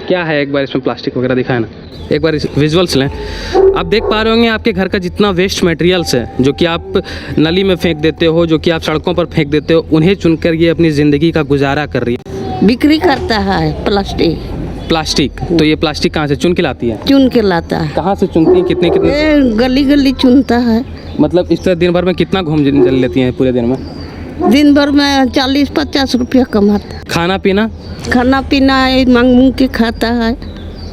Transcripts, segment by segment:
क्या है, एक बार इसमें प्लास्टिक वगैरह दिखाए ना, एक बार विजुअल्स लें। आप देख पा रहे होंगे आपके घर का जितना वेस्ट मटेरियल्स है जो कि आप नली में फेंक देते हो, जो कि आप सड़कों पर फेंक देते हो, उन्हें चुनकर ये अपनी ज़िंदगी का गुजारा कर रही है। बिक्री करता है प्लास्टिक। तो ये प्लास्टिक कहाँ से चुन के लाती है? चुन के लाता है। कहाँ से चुनती है? कितने गली गली चुनता है। मतलब इस तरह दिन भर में कितना घूम चल लेती हैं पूरे दिन में? दिन भर में 40-50 रुपया कमाता है। खाना पीना मांग के खाता है।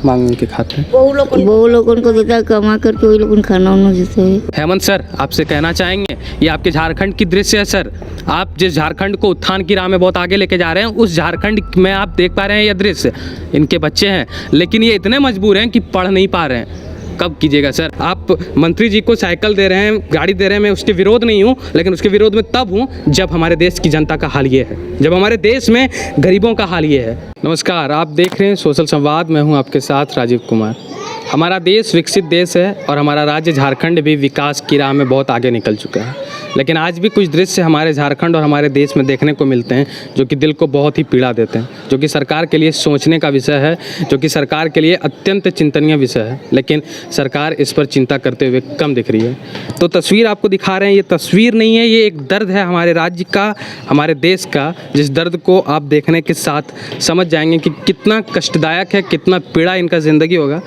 मांग के खाते हैं। वो लोगों को देता है कमा करके, वही लोगों खाना उन्होंने जैसे। हेमंत सर, आपसे कहना चाहेंगे, ये आपके झारखंड की दृश्य है सर। आप जिस झारखंड को उत्थान की राह में बहुत आगे लेके जा रहे हैं, उस झारखंड में आप देख पा रहे हैं ये दृश्य। इनके बच्चे हैं लेकिन ये इतने मजबूर हैं कि पढ़ नहीं पा रहे हैं। कब कीजिएगा सर? आप मंत्री जी को साइकिल दे रहे हैं, गाड़ी दे रहे हैं, मैं उसके विरोध नहीं हूँ, लेकिन उसके विरोध में तब हूँ जब हमारे देश की जनता का हाल ये है, जब हमारे देश में गरीबों का हाल ये है। नमस्कार, आप देख रहे हैं सोशल संवाद, मैं हूँ आपके साथ राजीव कुमार। हमारा देश विकसित देश है और हमारा राज्य झारखंड भी विकास की राह में बहुत आगे निकल चुका है, लेकिन आज भी कुछ दृश्य हमारे झारखंड और हमारे देश में देखने को मिलते हैं जो कि दिल को बहुत ही पीड़ा देते हैं, जो कि सरकार के लिए सोचने का विषय है, जो कि सरकार के लिए अत्यंत चिंतनीय विषय है, लेकिन सरकार इस पर चिंता करते हुए कम दिख रही है। तो तस्वीर आपको दिखा रहे हैं, ये तस्वीर नहीं है, ये एक दर्द है हमारे राज्य का, हमारे देश का, जिस दर्द को आप देखने के साथ समझ जाएंगे कि कितना कष्टदायक है, कितना पीड़ा इनका ज़िंदगी होगा।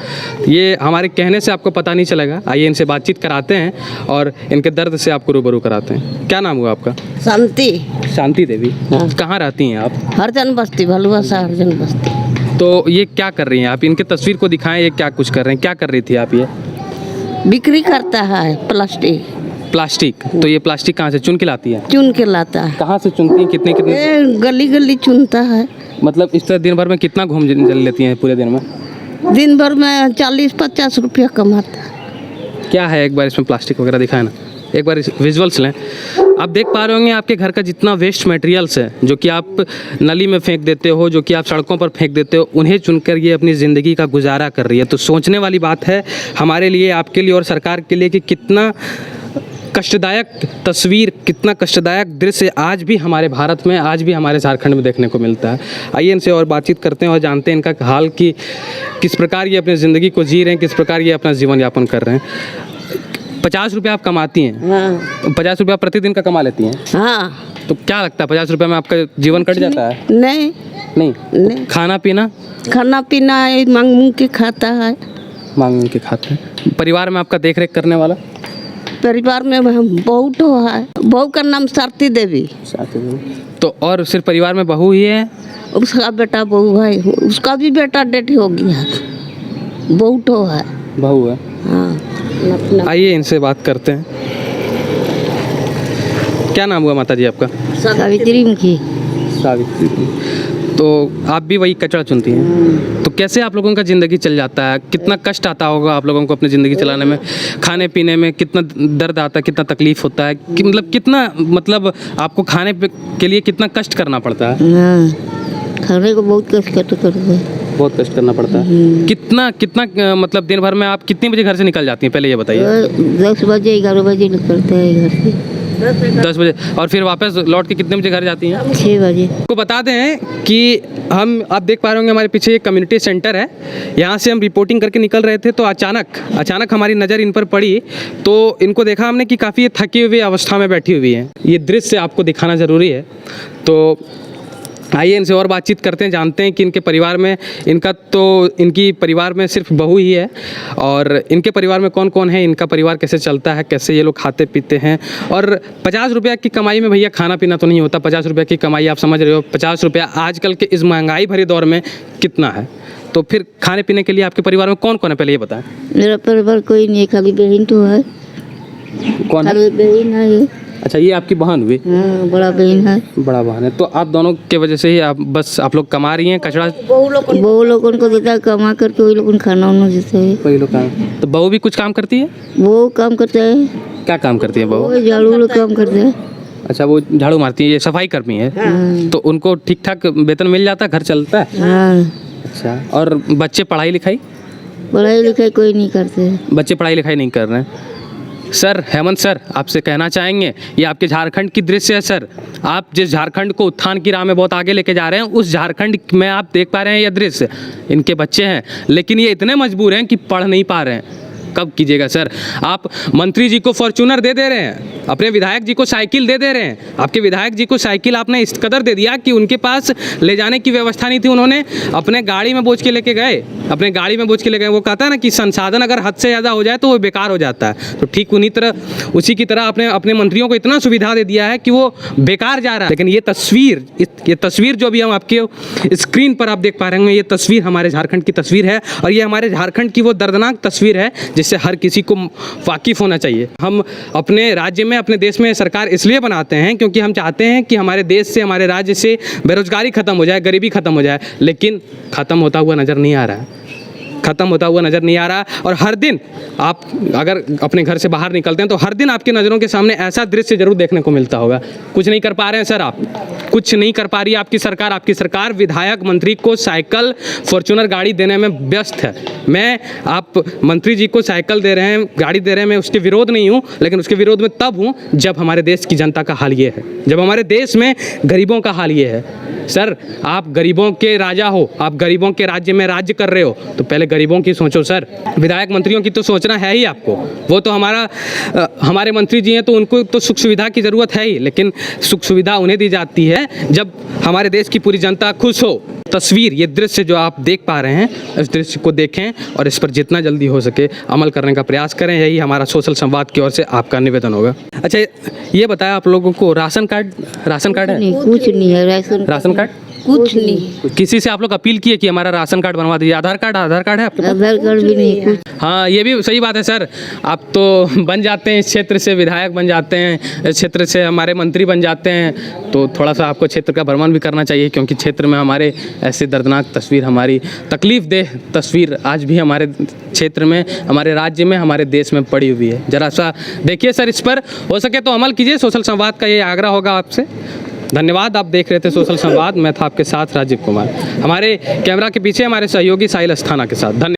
ये हमारे कहने से आपको पता नहीं चलेगा। आइए इनसे बातचीत कराते हैं और इनके दर्द से आपको रूबरू कराते हैं। क्या नाम हुआ आपका? शांति देवी। हाँ। कहाँ रहती हैं आप? हरजन बस्ती, भलुआ सा हरजन बस्ती। तो ये क्या कर रही हैं आप? इनके तस्वीर को दिखाएं, ये क्या कुछ कर रहे हैं, क्या कर रही थी आप? ये बिक्री करता है प्लास्टिक। तो ये प्लास्टिक कहाँ से चुन के लाती है? चुन के लाता है। कहाँ से चुनती हैं? कितने गली गली चुनता है। मतलब इस तरह दिन भर में कितना घूम चल लेती हैं पूरे दिन में? दिन भर में 40-50 रुपया कमाता है। क्या है, एक बार इसमें प्लास्टिक वगैरह दिखाए ना, एक बार विजुअल्स लें। आप देख पा रहे होंगे आपके घर का जितना वेस्ट मटेरियल्स है जो कि आप नली में फेंक देते हो, जो कि आप सड़कों पर फेंक देते हो, उन्हें चुनकर ये अपनी ज़िंदगी का गुजारा कर रही है। तो सोचने वाली बात है हमारे लिए, आपके लिए और सरकार के लिए कि कितना कष्टदायक तस्वीर, कितना कष्टदायक दृश्य आज भी हमारे भारत में, आज भी हमारे झारखंड में देखने को मिलता है। आइए इनसे और बातचीत करते हैं और जानते हैं इनका हाल कि किस प्रकार ये अपनी ज़िंदगी को जी रहे हैं, किस प्रकार ये अपना जीवन यापन कर रहे हैं। 50 रुपये आप कमाती हैं? हाँ। 50 रुपया प्रतिदिन का कमा लेती हैं? हाँ। तो क्या लगता है 50 रुपये में आपका जीवन कट जाता है? नहीं। खाना पीना मांग के खाता है। मांग के खाते हैं। परिवार में आपका देख रेख करने वाला? परिवार में बहू तो है, बहू का नाम शांति देवी। तो और सिर्फ परिवार में बहू ही है? उसका बेटा बहू है, उसका भी बेटा डेट हो गया, बहू तो है। बहू है? हाँ। आइए इनसे बात करते हैं। क्या नाम हुआ माता जी आपका? सावित्री मुखी। सावित्री। तो आप भी वही कचरा चुनती हैं? तो कैसे आप लोगों का ज़िंदगी चल जाता है? कितना कष्ट आता होगा आप लोगों को अपनी ज़िंदगी चलाने में, खाने पीने में कितना दर्द आता है, कितना तकलीफ होता है कि मतलब आपको खाने के लिए कितना कष्ट करना पड़ता है? खाने को बहुत कष्ट करते हैं। बहुत कष्ट करना पड़ता है। कितना मतलब दिन भर में आप कितने बजे घर से निकल जाती हैं, पहले ये बताइए? 10 बजे 11 बजे निकलते हैं घर से। 10 बजे। और फिर वापस लौट के कितने बजे घर जाती हैं? 6 बजे। आपको बता दें कि आप देख पा रहे होंगे हमारे पीछे एक कम्युनिटी सेंटर है, यहाँ से हम रिपोर्टिंग करके निकल रहे थे तो अचानक हमारी नज़र इन पर पड़ी। तो इनको देखा हमने कि काफ़ी थकी हुई अवस्था में बैठी हुई हैं। ये दृश्य आपको दिखाना ज़रूरी है। तो आइए इनसे और बातचीत करते हैं, जानते हैं कि इनके परिवार में इनकी परिवार में सिर्फ बहू ही है और इनके परिवार में कौन कौन है, इनका परिवार कैसे चलता है, कैसे ये लोग खाते पीते हैं। और 50 रुपया की कमाई में भैया खाना पीना तो नहीं होता। 50 रुपया की कमाई आप समझ रहे हो, 50 रुपया आजकल के इस महंगाई भरे दौर में कितना है। तो फिर खाने पीने के लिए आपके परिवार में कौन कौन है, पहले ये बताएं। मेरा परिवार कोई नहीं, खाली बहन तो है। कौन है? बहन है। अच्छा, ये आपकी बहन हुई? हाँ, बड़ा बहन है। बड़ा बहन है। तो आप दोनों के वजह से ही आप लोग कमा रही हैं कचरा? बहू लोगों को देता है कमा करके, वही लोग खाना उन्होंने जैसे। वही लोग काम। तो बहू भी कुछ काम करती है? वो काम करता है। क्या काम करती है बहू? झाड़ू काम करते हैं। अच्छा, वो झाड़ू मारती है, ये सफाई कर्मी है। हाँ। तो उनको ठीक ठाक वेतन मिल जाता है, घर चलता है? हाँ। अच्छा, और बच्चे पढ़ाई लिखाई कोई नहीं करते। बच्चे पढ़ाई लिखाई नहीं कर रहे हैं। सर हेमंत सर, आपसे कहना चाहेंगे ये आपके झारखंड की दृश्य है सर। आप जिस झारखंड को उत्थान की राह में बहुत आगे लेके जा रहे हैं, उस झारखंड में आप देख पा रहे हैं ये दृश्य। इनके बच्चे हैं, लेकिन ये इतने मजबूर हैं कि पढ़ नहीं पा रहे हैं। कब कीजिएगा सर? आप मंत्री जी को फॉर्च्यूनर दे रहे हैं, अपने विधायक जी को साइकिल दे रहे हैं। आपके विधायक जी को साइकिल आपने इस कदर दे दिया कि उनके पास ले जाने की व्यवस्था नहीं थी। उन्होंने अपने गाड़ी में बोझ के लेके गए, अपने गाड़ी में बोझ के ले गए। वो कहता है ना कि संसाधन अगर हद से ज़्यादा हो जाए तो वो बेकार हो जाता है। तो ठीक उसी की तरह आपने अपने मंत्रियों को इतना सुविधा दे दिया है कि वो बेकार जा रहा है। लेकिन ये तस्वीर जो भी हम आपके स्क्रीन पर आप देख पा रहे होंगे, ये तस्वीर हमारे झारखंड की तस्वीर है। और ये हमारे झारखंड की वो दर्दनाक तस्वीर है जिससे हर किसी को वाकिफ होना चाहिए। हम अपने राज्य में, अपने देश में सरकार इसलिए बनाते हैं क्योंकि हम चाहते हैं कि हमारे देश से, हमारे राज्य से बेरोजगारी खत्म हो जाए, गरीबी खत्म हो जाए। लेकिन खत्म होता हुआ नज़र नहीं आ रहा है, खत्म होता हुआ नज़र नहीं आ रहा। और हर दिन आप अगर अपने घर से बाहर निकलते हैं तो हर दिन आपकी नज़रों के सामने ऐसा दृश्य जरूर देखने को मिलता होगा। कुछ नहीं कर पा रहे हैं सर, आप कुछ नहीं कर पा रही है आपकी सरकार। आपकी सरकार विधायक मंत्री को साइकिल, फॉर्च्यूनर गाड़ी देने में व्यस्त है। मैं आप मंत्री जी को साइकिल दे रहे हैं, गाड़ी दे रहे हैं, मैं उसके विरोध नहीं हूँ, लेकिन उसके विरोध में तब हूँ जब हमारे देश की जनता का हाल ये है, जब हमारे देश में गरीबों का हाल ये है। सर, आप गरीबों के राजा हो, आप गरीबों के राज्य में राज्य कर रहे हो, तो पहले गरीबों की सोचो सर। विधायक मंत्रियों की तो सोचना है ही आपको। वो तो हमारे मंत्री जी हैं, तो उनको तो सुख सुविधा की ज़रूरत है ही, लेकिन सुख सुविधा उन्हें दी जाती है जब हमारे देश की पूरी जनता खुश हो। तस्वीर, ये दृश्य जो आप देख पा रहे हैं, इस दृश्य को देखें और इस पर जितना जल्दी हो सके अमल करने का प्रयास करें। यही हमारा सोशल संवाद की ओर से आपका निवेदन होगा। अच्छा, ये बताया आप लोगों को राशन कार्ड है? नहीं, कुछ नहीं है। राशन कार्ड कुछ नहीं। किसी से आप लोग अपील किए कि हमारा राशन कार्ड बनवा दीजिए? आधार कार्ड है आपके पास? आधार कार्ड भी नहीं, कुछ। हाँ, ये भी सही बात है सर। आप तो बन जाते हैं इस क्षेत्र से, विधायक बन जाते हैं, इस क्षेत्र से हमारे मंत्री बन जाते हैं, तो थोड़ा सा आपको क्षेत्र का भ्रमण भी करना चाहिए, क्योंकि क्षेत्र में हमारे ऐसे दर्दनाक तस्वीर, हमारी तकलीफ़देह तस्वीर आज भी हमारे क्षेत्र में, हमारे राज्य में, हमारे देश में पड़ी हुई है। ज़रा सा देखिए सर, इस पर हो सके तो अमल कीजिए। सोशल संवाद का ये आग्रह होगा आपसे। धन्यवाद। आप देख रहे थे सोशल संवाद, मैं था आपके साथ राजीव कुमार। हमारे कैमरा के पीछे हमारे सहयोगी साहिल अस्थाना के साथ। धन्यवाद।